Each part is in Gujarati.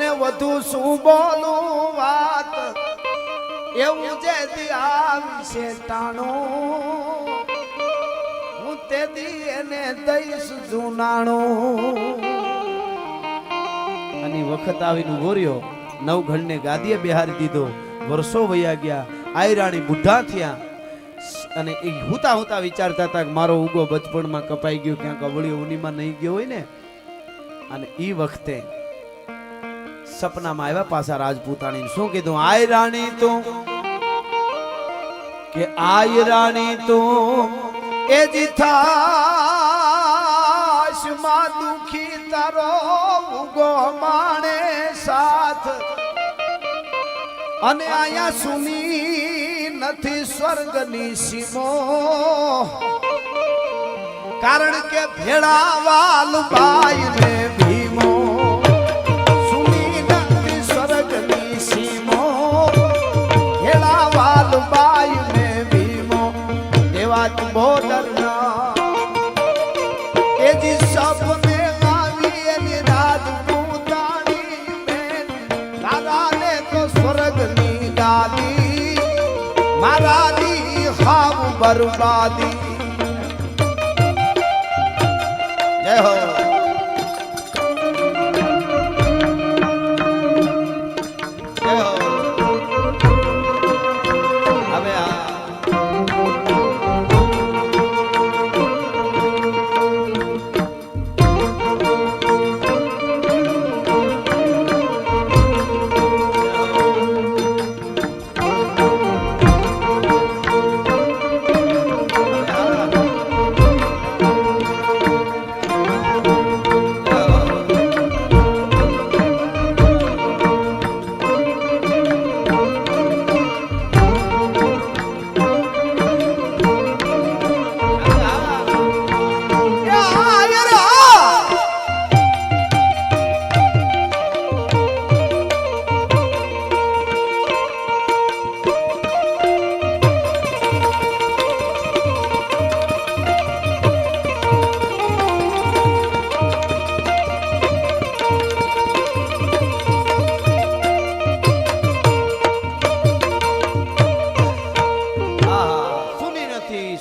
અને વધુ શું બોલું વાત એવું જે દિયા વિશે ટાણું હું તે દી એને દઈશ જુનાણું. આની વખત આવીને ગોર્યો નવઘણને ગાદીએ બેહારી દીધો. વર્ષો વયા ગયા, આયરાણી બુઢા થયા અને એ હુતા હુતા વિચારતા હતા કે મારો ઉગો બચપણમાં કપાઈ ગયો, ક્યાંક અવળી ઉનીમાં નહીં ગયો હોય ને. અને એ વખતે સપનામાં આવ્યા પાછા રાજપૂતાણી. શું કીધું? આયરાણી તું કે આયરાણી તું એ જીથાશ માં દુખી તારો ઉગો માણે સાથ અને આયા સુની નથી સ્વર્ગની સીમો કારણ કે ભેળા વાલબાઈ ને ભીમો સુની નથી સ્વર્ગની સીમો ભેળા વાલબાઈ ને ભીમો દેવા બોર્ડર ના એ જી સપને આવી એની રાજપૂતાણી બેન દાદાને તો સ્વર્ગની ગાદી મારાની હાવ બરબાદી. જય હો. જય હો. હવે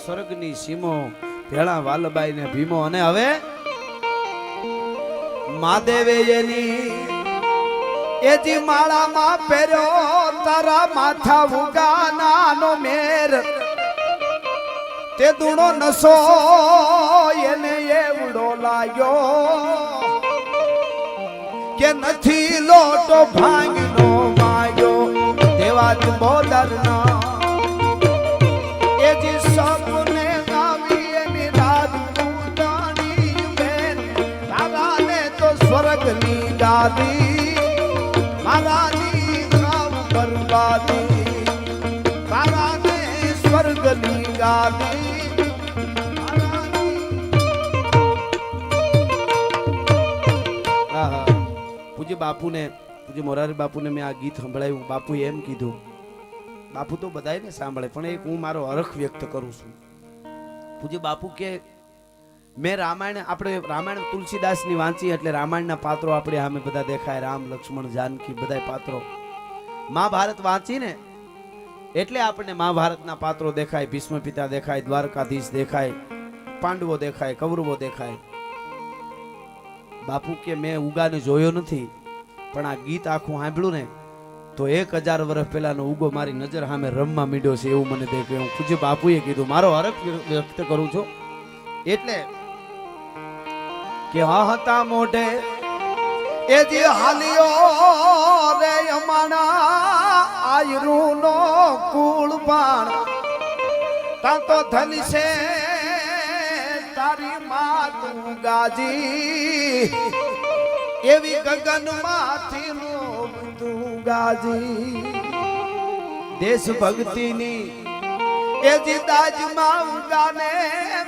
સ્વર્ગની સીમો ભેળા વાલબાઈ ને ભીમો. અને હવે મહાદેવે એની એજી માળામાં પહેર્યો તારા માથા ઉગાનાનો મેર તે દુણો નસો એને એવડો લાગ્યો કે નથી લોટો ભાંગનો માગ્યો દેવા જ બોદર ના એજી સપને આવી એની રાજપૂતાણી બેન દાદાને તો સ્વર્ગની ગાદી મારાની ગામ બરબાદી તારાને સ્વર્ગની ગાદી. પૂજ્ય બાપુને પૂજ્ય મોરારી બાપુને મેં આ ગીત સંભળાવ્યું. બાપુએ એમ કીધું, બાપુ તો બધાને સાંભળે પણ એક હું મારો હરખ વ્યક્ત કરું છું. પૂજ્ય બાપુ કે મેં રામાયણ, આપણે રામાયણ તુલસીદાસની વાંચી એટલે રામાયણના પાત્રો આપણે સામે બધા દેખાય, રામ લક્ષ્મણ જાનકી બધા પાત્રો. મહાભારત વાંચીને એટલે આપણને મહાભારતના પાત્રો દેખાય, ભીષ્મ પિતા દેખાય, દ્વારકાધીશ દેખાય, પાંડવો દેખાય, કૌરવો દેખાય. બાપુ કે મેં ઉગાને જોયો નથી પણ આ ગીત આખું સાંભળ્યું ને તો 1000 વર્ષ પહેલાનો ઉગો મારી નજર સામે રમવા માંડ્યો છે એવું મને દેખ્યું. હું પૂજ્ય બાપુએ કીધું, મારો હરખ વ્યક્ત કરું છું. એટલે કે હતા મોઢે એ જે હાલિયો રે અમાણા આયરુનો કુળ બાણ તા તો ધલી છે તારી માતું ગાજી એવી ગગનમાંથી તું ગાજી દેશ ભક્તિની એ જી દાજમાં ઉગાને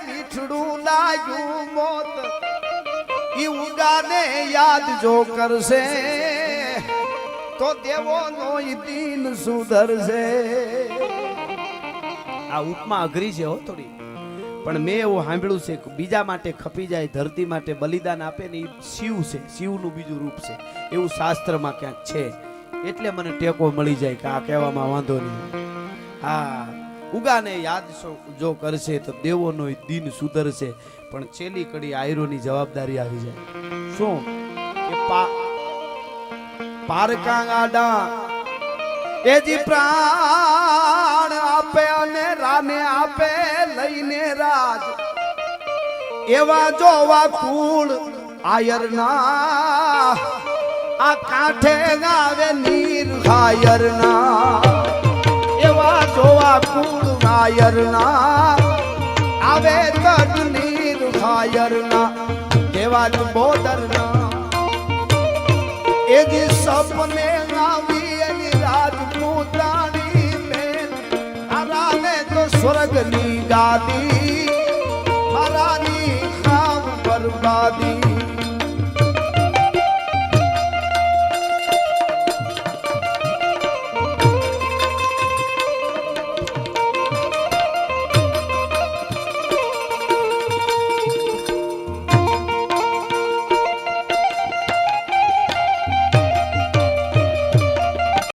મીઠડું લાગ્યું મોત ઈ ઉગાને યાદ જો કરશે તો દેવો નો દીન સુધરશે. આ ઉપમા અઘરી છે હો થોડી. પણ મેં એવું સાંભળ્યું છે કે બીજા માટે ખપી જાય, ધરતી માટે બલિદાન આપે ને એ શિવ છે, શિવનું બીજું રૂપ છે, એવું શાસ્ત્રમાં ક્યાંક છે. એટલે મને ટેકો મળી જાય કે આ કહેવામાં વાંધો નહીં. હા, ઉગાને યાદ જો કરશે તો દેવોનો દિન સુધરશે. પણ છેલ્લી કડી આયરોની જવાબદારી આવી જાય. શું કે પારકા ગાડા એ જી પ્રાણ આપે અને રાને આપે લઈને રાજ, એવા જોવા કુળ આયરના આ કાંઠે ગાવે નીર હાયરના, એવા જોવા કુળ આયરના આવે તટ નીર હાયરના, એવા જ બોદરના એ જે સપને આવી એની રાજપૂતાણી બેન, મારાને તો સ્વર્ગની ગાદી, મારાની ખાવ બરબાદી.